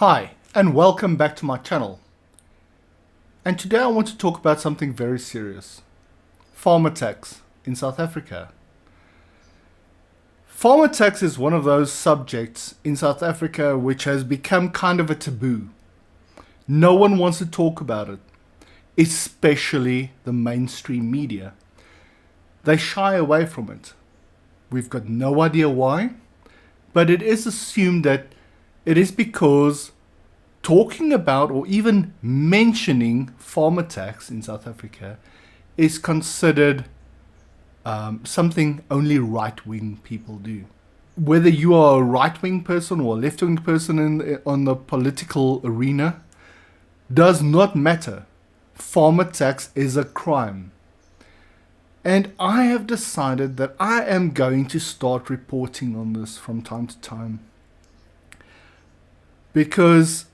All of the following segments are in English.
Hi, and welcome back to my channel. And today I want to talk about something very serious. Farm attacks in South Africa. Farm attacks is one of those subjects in South Africa which has become kind of a taboo. No one wants to talk about it, especially the mainstream media. They shy away from it. We've got no idea why, but it is assumed that it is because talking about or even mentioning farm attacks in South Africa is considered something only right-wing people do. Whether you are a right-wing person or a left-wing person on the political arena does not matter. Farm attacks is a crime. And I have decided that I am going to start reporting on this from time to time, because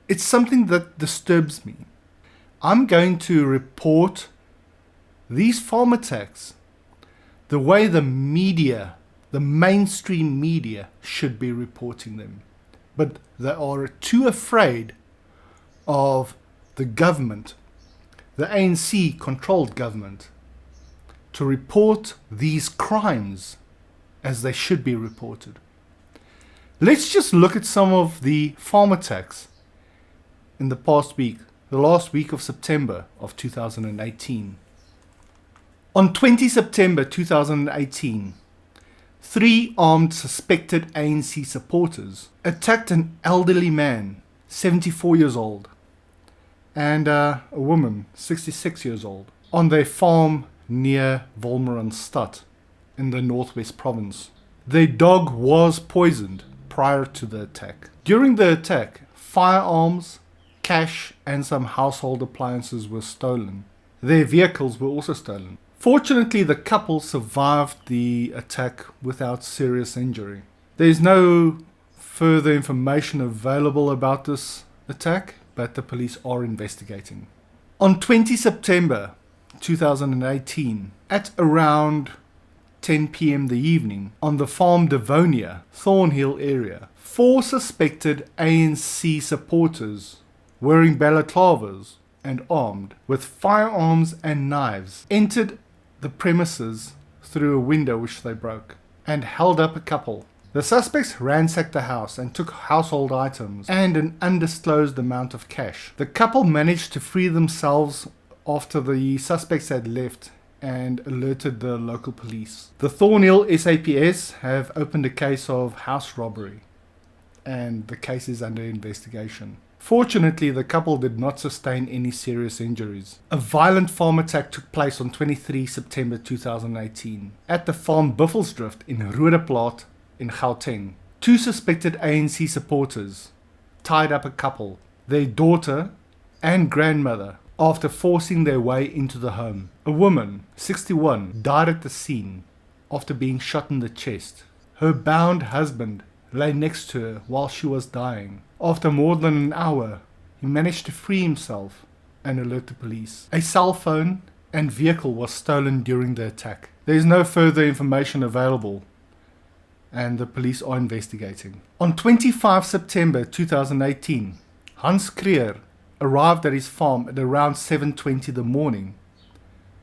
it's something that disturbs me. I'm going to report these farm attacks the way the media, the mainstream media, should be reporting them. But they are too afraid of the government, the ANC-controlled government, to report these crimes as they should be reported. Let's just look at some of the farm attacks in the past week, the last week of September of 2018. On 20 September 2018, 3 armed suspected ANC supporters attacked an elderly man, 74 years old, and a woman, 66 years old, on their farm near Wolmaranstad in the Northwest Province. Their dog was poisoned prior to the attack. During the attack, firearms, cash and some household appliances were stolen. Their vehicles were also stolen. Fortunately, the couple survived the attack without serious injury. There is no further information available about this attack, but the police are investigating. On 20 September 2018, at around 10 p.m. the evening, on the farm Devonia, Thornhill area, 4 suspected ANC supporters wearing balaclavas and armed with firearms and knives entered the premises through a window which they broke and held up a couple. The suspects ransacked the house and took household items and an undisclosed amount of cash. The couple managed to free themselves after the suspects had left and alerted the local police. The Thornhill SAPS have opened a case of house robbery, and the case is under investigation. Fortunately, the couple did not sustain any serious injuries. A violent farm attack took place on 23 September 2018 at the farm Buffelsdrift in Roodeplaat in Gauteng. 2 suspected ANC supporters tied up a couple, their daughter and grandmother, after forcing their way into the home. A woman, 61, died at the scene after being shot in the chest. Her bound husband lay next to her while she was dying. After more than an hour, he managed to free himself and alert the police. A cell phone and vehicle was stolen during the attack. There is no further information available, and the police are investigating. On 25 September 2018, Hans Creer arrived at his farm at around 7:20 in the morning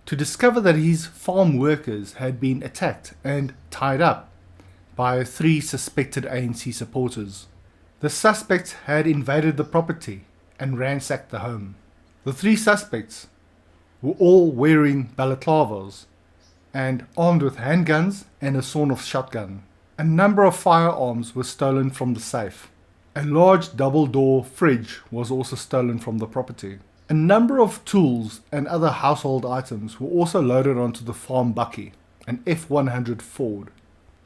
to discover that his farm workers had been attacked and tied up by 3 suspected ANC supporters. The suspects had invaded the property and ransacked the home. The 3 suspects were all wearing balaclavas and armed with handguns and a sawn-off shotgun. A number of firearms were stolen from the safe. A large double-door fridge was also stolen from the property. A number of tools and other household items were also loaded onto the farm bakkie, an F100 Ford.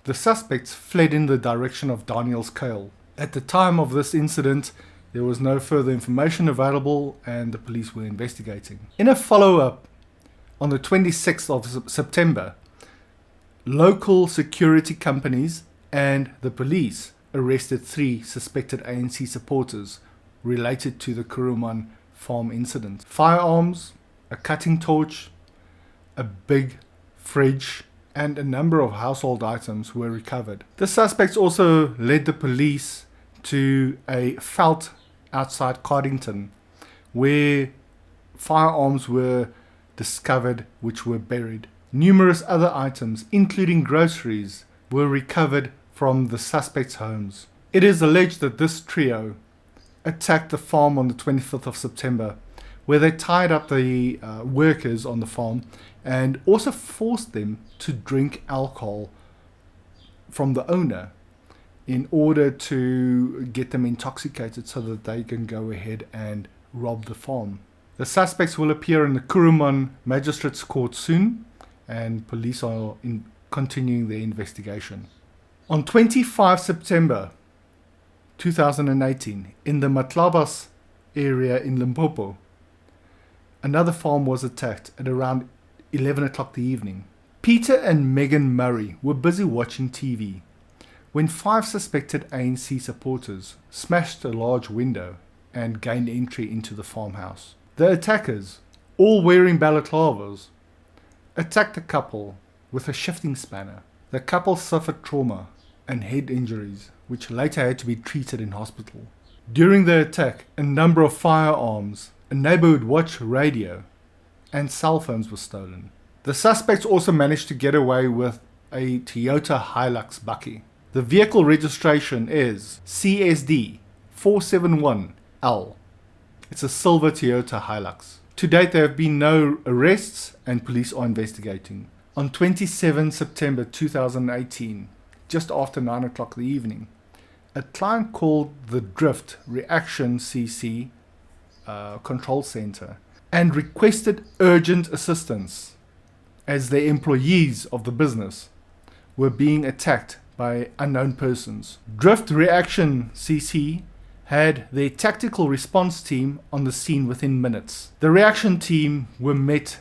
The suspects fled in the direction of Danielskuil. At the time of this incident, there was no further information available and the police were investigating. In a follow-up, on the 26th of September, local security companies and the police arrested 3 suspected ANC supporters related to the Kuruman farm incident. Firearms, a cutting torch, a big fridge, and a number of household items were recovered. The suspects also led the police to a felt outside Cardington, where firearms were discovered which were buried. Numerous other items, including groceries, were recovered from the suspects' homes. It is alleged that this trio attacked the farm on the 25th of September, where they tied up the workers on the farm and also forced them to drink alcohol from the owner in order to get them intoxicated so that they can go ahead and rob the farm. The suspects will appear in the Kuruman Magistrates Court soon, and police are continuing their investigation. On 25 September 2018, in the Matlabas area in Limpopo, another farm was attacked at around 11 o'clock the evening. Peter and Megan Murray were busy watching TV when 5 suspected ANC supporters smashed a large window and gained entry into the farmhouse. The attackers, all wearing balaclavas, attacked the couple with a shifting spanner. The couple suffered trauma and head injuries, which later had to be treated in hospital. During the attack, a number of firearms, a neighborhood watch radio, and cell phones were stolen. The suspects also managed to get away with a Toyota Hilux bakkie. The vehicle registration is CSD 471L. It's a silver Toyota Hilux. To date, there have been no arrests and police are investigating. On 27 September 2018, just after 9 o'clock in the evening, a client called the Drift Reaction CC Control Center and requested urgent assistance as the employees of the business were being attacked by unknown persons. Drift Reaction CC had their tactical response team on the scene within minutes. The reaction team were met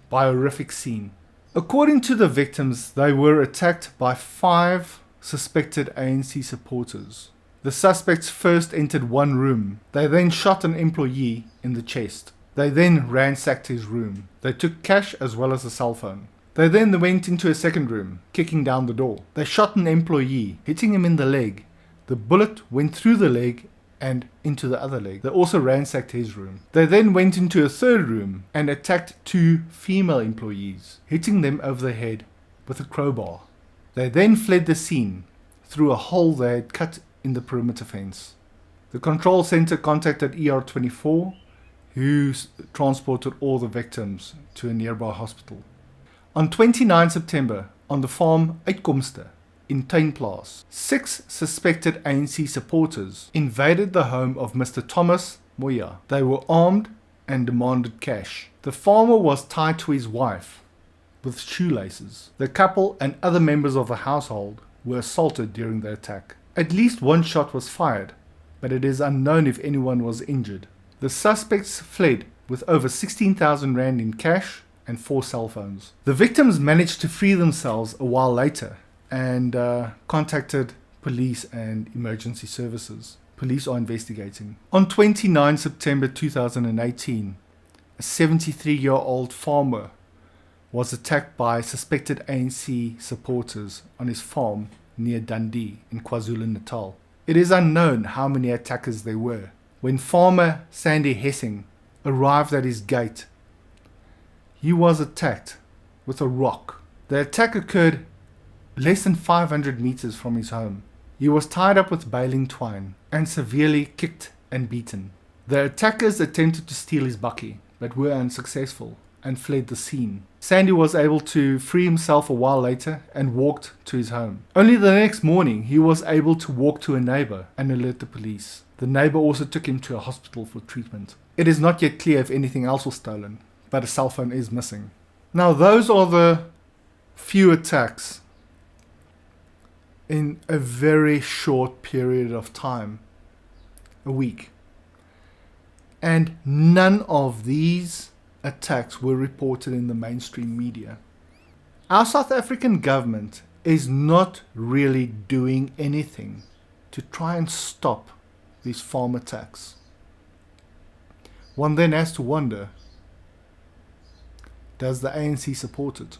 by a horrific scene. According to the victims, they were attacked by 5 suspected ANC supporters. The suspects first entered one room. They then shot an employee in the chest. They then ransacked his room. They took cash as well as a cell phone. They then went into a second room, kicking down the door. They shot an employee, hitting him in the leg. The bullet went through the leg and into the other leg. They also ransacked his room. They then went into a third room and attacked 2 female employees, hitting them over the head with a crowbar. They then fled the scene through a hole they had cut in the perimeter fence. The control center contacted ER24, who transported all the victims to a nearby hospital. On 29 September, on the farm Uitkomste in Tuinplaas, 6 suspected ANC supporters invaded the home of Mr. Thomas Moya. They were armed and demanded cash. The farmer was tied to his wife with shoelaces. The couple and other members of the household were assaulted during the attack. At least 1 shot was fired, but it is unknown if anyone was injured. The suspects fled with over 16,000 rand in cash and 4 cell phones. The victims managed to free themselves a while later and contacted police and emergency services. Police are investigating. On 29 September 2018, a 73-year-old farmer was attacked by suspected ANC supporters on his farm near Dundee in KwaZulu-Natal. It is unknown how many attackers there were. When farmer Sandy Hessing arrived at his gate, he was attacked with a rock. The attack occurred less than 500 meters from his home. He was tied up with baling twine and severely kicked and beaten. The attackers attempted to steal his bakkie, but were unsuccessful and fled the scene. Sandy was able to free himself a while later and walked to his home. Only the next morning he was able to walk to a neighbor and alert the police. The neighbor also took him to a hospital for treatment. It is not yet clear if anything else was stolen, but a cell phone is missing. Now those are the few attacks in a very short period of time, a week. And none of these attacks were reported in the mainstream media. Our South African government is not really doing anything to try and stop these farm attacks. One then has to wonder, does the ANC support it?